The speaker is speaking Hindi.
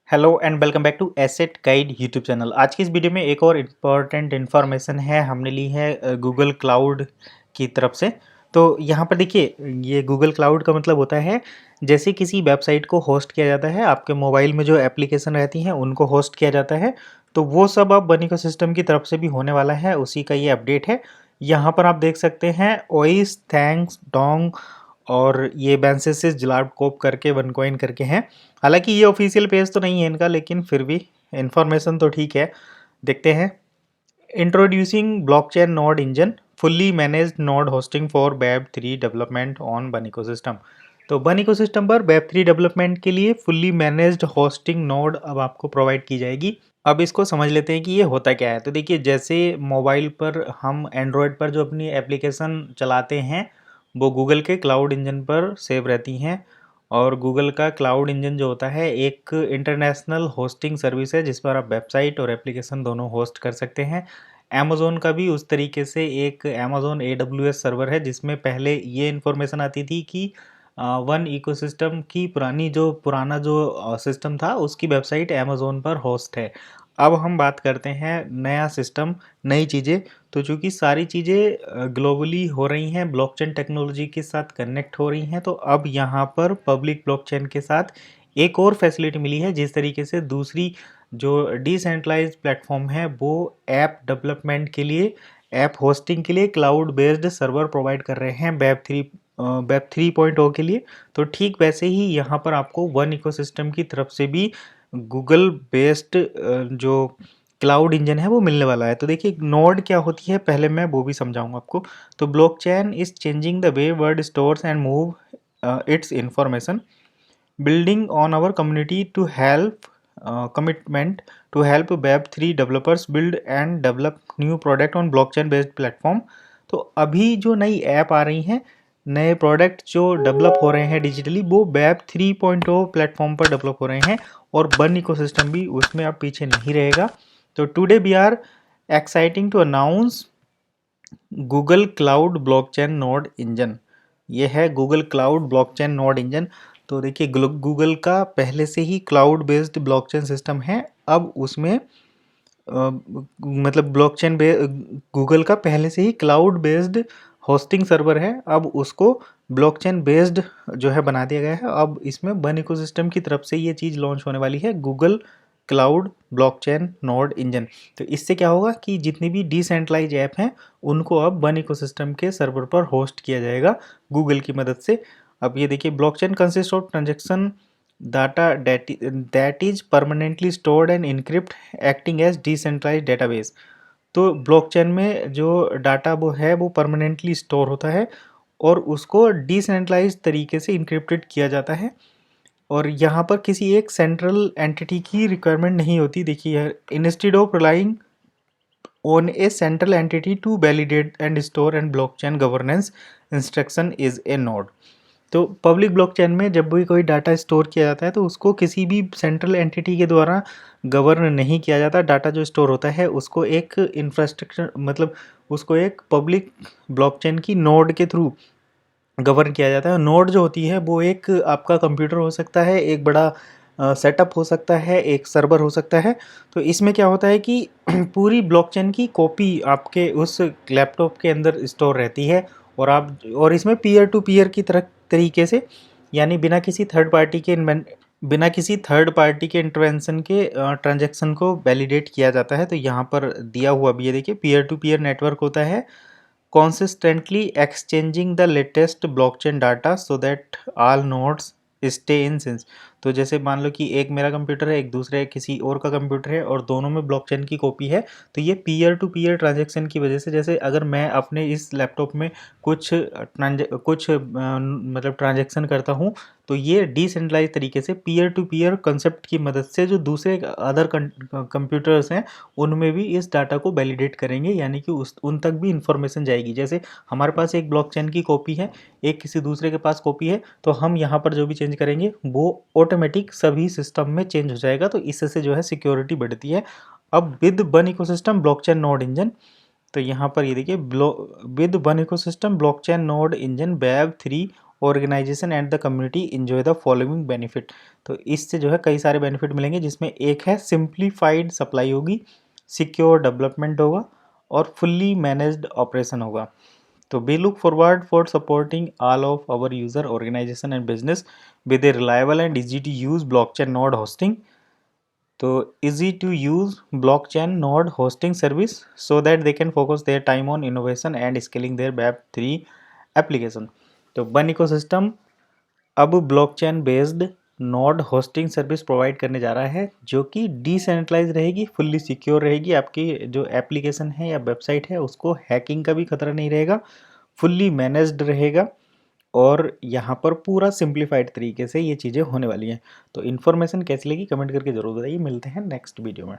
Hello and welcome back to asset guide YouTube channel. आज की इस वीडियो में एक और इम्पॉर्टेंट इन्फॉर्मेशन है, हमने ली है गूगल क्लाउड की तरफ से। तो यहाँ पर देखिए, ये गूगल क्लाउड का मतलब होता है जैसे किसी वेबसाइट को होस्ट किया जाता है, आपके मोबाइल में जो एप्लीकेशन रहती हैं उनको होस्ट किया जाता है, तो वो सब अब बन इकोसिस्टम की तरफ से भी होने वाला है, उसी का ये अपडेट है। यहाँ पर आप देख सकते हैं ओइस, थैंक्स, डोंग और ये बेंसेसिस जिलार्ड कोप करके वनकॉइन करके हैं। हालांकि ये ऑफिशियल पेज तो नहीं है इनका, लेकिन फिर भी इंफॉर्मेशन तो ठीक है। देखते हैं। Introducing blockchain node engine, fully managed node hosting for web 3 development on बन इकोसिस्टम। तो बन इकोसिस्टम पर वेब 3 डेवलपमेंट के लिए फुल्ली मैनेज्ड होस्टिंग नोड अब आपको प्रोवाइड की जाएगी। अब इसको समझ लेते हैं कि ये होता क्या है। तो देखिए, जैसे मोबाइल पर हम एंड्रॉयड पर जो अपनी एप्लीकेशन चलाते हैं वो गूगल के क्लाउड इंजन पर सेव रहती हैं, और गूगल का क्लाउड इंजन जो होता है एक इंटरनेशनल होस्टिंग सर्विस है जिस पर आप वेबसाइट और एप्लीकेशन दोनों होस्ट कर सकते हैं। अमेज़ोन का भी उस तरीके से एक अमेज़ोन AWS सर्वर है, जिसमें पहले ये इन्फॉर्मेशन आती थी कि वन इकोसिस्टम की पुराना जो सिस्टम था उसकी वेबसाइट अमेज़ोन पर होस्ट है। अब हम बात करते हैं नया सिस्टम, नई चीज़ें। तो चूँकि सारी चीज़ें ग्लोबली हो रही हैं, ब्लॉकचेन टेक्नोलॉजी के साथ कनेक्ट हो रही हैं, तो अब यहाँ पर पब्लिक ब्लॉकचेन के साथ एक और फैसिलिटी मिली है। जिस तरीके से दूसरी जो डिसेंट्रलाइज्ड प्लेटफॉर्म है वो ऐप डेवलपमेंट के लिए, ऐप होस्टिंग के लिए क्लाउड बेस्ड सर्वर प्रोवाइड कर रहे हैं वेब 3.0 के लिए, तो ठीक वैसे ही यहाँ पर आपको वन इकोसिस्टम की तरफ से भी गूगल बेस्ड जो क्लाउड इंजन है वो मिलने वाला है। तो देखिए, नोड क्या होती है पहले मैं वो भी समझाऊंगा आपको। तो blockchain is changing the way world stores and move it's information, building on our community to help commitment to help web3 developers build and develop new product on blockchain based platform। तो अभी जो नई ऐप आ रही हैं, नए प्रोडक्ट जो डेवलप हो रहे हैं डिजिटली, वो वेब 3.0 प्लेटफॉर्म पर डेवलप हो रहे हैं, और बन इकोसिस्टम भी उसमें अब पीछे नहीं रहेगा। तो today we are exciting to announce Google cloud blockchain node engine. ये है Google cloud blockchain node engine. तो देखिए, गूगल का पहले से ही क्लाउड बेस्ड ब्लॉकचेन सिस्टम है। अब उसमें मतलब गूगल का पहले से ही क्लाउड बेस्ड होस्टिंग सर्वर है, अब उसको ब्लॉकचेन बेस्ड जो है बना दिया गया है। अब इसमें बन इकोसिस्टम की तरफ से ये चीज़ लॉन्च होने वाली है, Google cloud blockchain node engine. तो इससे क्या होगा कि जितनी भी डिसेंट्रलाइज ऐप हैं उनको अब बन इकोसिस्टम के सर्वर पर होस्ट किया जाएगा गूगल की मदद से। अब ये देखिए, blockchain consist of transaction data that is permanently stored and encrypt acting as decentralized database। तो ब्लॉकचेन में जो डाटा वो है वो परमानेंटली स्टोर होता है और उसको डिसेंट्रलाइज तरीके से इंक्रिप्टेड किया जाता है, और यहाँ पर किसी एक सेंट्रल एंटिटी की रिक्वायरमेंट नहीं होती। देखिए, instead of relying on a central entity to validate and store and blockchain governance instruction is a node. तो पब्लिक ब्लॉकचेन में जब भी कोई डाटा स्टोर किया जाता है तो उसको किसी भी सेंट्रल एंटिटी के द्वारा गवर्न नहीं किया जाता। डाटा जो स्टोर होता है उसको एक इंफ्रास्ट्रक्चर, मतलब उसको एक पब्लिक ब्लॉकचेन की नोड के थ्रू गवर्न किया जाता है। नोड जो होती है वो एक आपका कंप्यूटर हो सकता है, एक बड़ा सेटअप हो सकता है, एक सर्वर हो सकता है। तो इसमें क्या होता है कि पूरी ब्लॉकचेन की कॉपी आपके उस लैपटॉप के अंदर स्टोर रहती है, और इसमें पीयर टू पीयर की तरह तरीके से, यानी बिना किसी थर्ड पार्टी के इंटरवेंशन के ट्रांजैक्शन को वैलिडेट किया जाता है। तो यहाँ पर दिया हुआ भी है, देखिए, पीयर टू पीयर नेटवर्क होता है consistently exchanging the latest blockchain data so that all nodes stay in sync। तो जैसे मान लो कि एक मेरा कंप्यूटर है, एक दूसरे किसी और का कंप्यूटर है, और दोनों में ब्लॉकचेन की कॉपी है, तो ये पीयर टू पीयर ट्रांजैक्शन की वजह से, जैसे अगर मैं अपने इस लैपटॉप में कुछ मतलब ट्रांजैक्शन करता हूँ, तो ये डिसेंट्रलाइज तरीके से पीयर टू पीयर कंसेप्ट की मदद से जो दूसरे अदर कंप्यूटर्स हैं उनमें भी इस डाटा को वैलिडेट करेंगे, यानी कि उन तक भी इंफॉर्मेशन जाएगी। जैसे हमारे पास एक ब्लॉकचेन की कॉपी है, एक किसी दूसरे के पास कॉपी है, तो हम यहाँ पर जो भी चेंज करेंगे वो ऑटोमेटिक सभी सिस्टम में चेंज हो जाएगा। तो इससे जो है सिक्योरिटी बढ़ती है। अब with one ecosystem blockchain node engine, तो यहाँ पर ये देखिए, with one ecosystem blockchain node engine web 3 organization and the community enjoy the following benefit. तो इससे जो है कई सारे बेनिफिट मिलेंगे, जिसमें एक है सिंप्लीफाइड सप्लाई होगी, सिक्योर डेवलपमेंट होगा और फुल्ली मैनेज्ड ऑपरेशन होगा। तो we look forward for supporting all of our user organization and business with a reliable and easy to use blockchain node hosting। तो easy to use blockchain node hosting service so that they can focus their time on innovation and scaling their web3 application। तो बन इकोसिस्टम अब blockchain based node hosting service provide करने जा रहा है, जो कि डिसेंट्रलाइज रहेगी, फुल्ली सिक्योर रहेगी। आपकी जो एप्लीकेशन है या वेबसाइट है उसको हैकिंग का भी खतरा नहीं रहेगा, फुल्ली मैनेज्ड रहेगा और यहाँ पर पूरा सिंप्लीफाइड तरीके से ये चीज़ें होने वाली हैं। तो इन्फॉर्मेशन कैसी लगी कमेंट करके ज़रूर बताइए। मिलते हैं नेक्स्ट वीडियो में।